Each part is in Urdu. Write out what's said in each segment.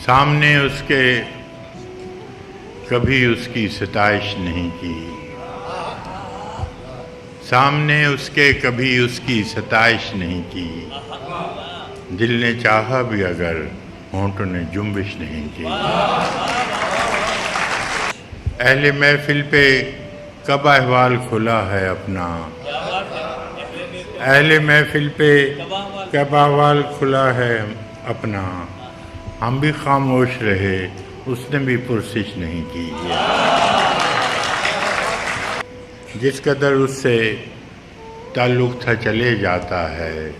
سامنے اس کے کبھی اس کی ستائش نہیں کی، سامنے اس کے کبھی اس کی ستائش نہیں کی، دل نے چاہا بھی اگر ہونٹوں نے جنبش نہیں کی۔ اہل محفل پہ کب احوال کھلا ہے اپنا، اہل محفل پہ کب احوال کھلا ہے اپنا، ہم بھی خاموش رہے اس نے بھی پرسش نہیں کی۔ جس قدر اس سے تعلق تھا چلے جاتا ہے،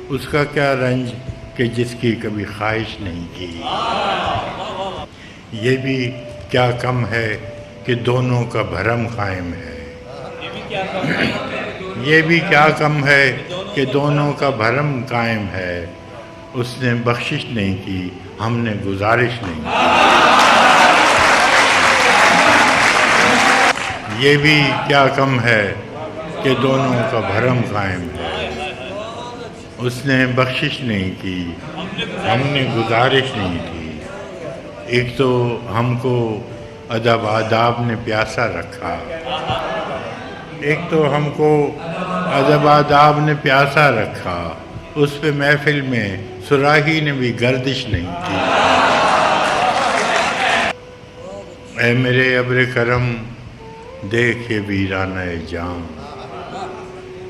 اس کا کیا رنج کہ جس کی کبھی خواہش نہیں کی۔ یہ بھی کیا کم ہے کہ دونوں کا بھرم قائم ہے، یہ بھی کیا کم ہے کہ دونوں کا بھرم قائم ہے، اس نے بخشش نہیں کی، ہم نے گزارش نہیں کی۔ یہ بھی کیا کم ہے کہ دونوں کا بھرم قائم ہے، اس نے بخشش نہیں کی، ہم نے گزارش نہیں کی۔ ایک تو ہم کو ادب آداب نے پیاسا رکھا، ایک تو ہم کو ادب آداب نے پیاسا رکھا، اس پہ محفل میں صراحی نے بھی گردش نہیں کی۔ اے میرے ابر کرم دیکھ یہ ویرانہ جاں،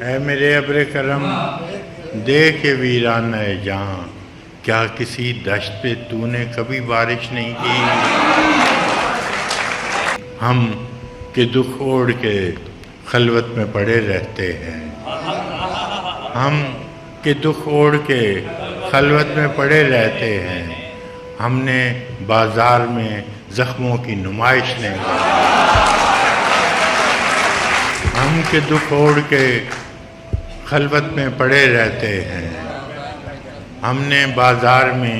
اے میرے ابر کرم دیکھ یہ ویرانہ جاں، کیا کسی دشت پہ تو نے کبھی بارش نہیں کی؟ ہم کہ دکھ اوڑھ کے خلوت میں پڑے رہتے ہیں، ہم کہ دکھ اوڑھ کے خلوت میں پڑے رہتے ہیں، ہم نے بازار میں زخموں کی نمائش نہیں کی۔ ہم کہ دکھ اوڑھ کے خلوت میں پڑے رہتے ہیں، ہم نے بازار میں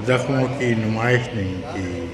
زخموں کی نمائش نہیں کی۔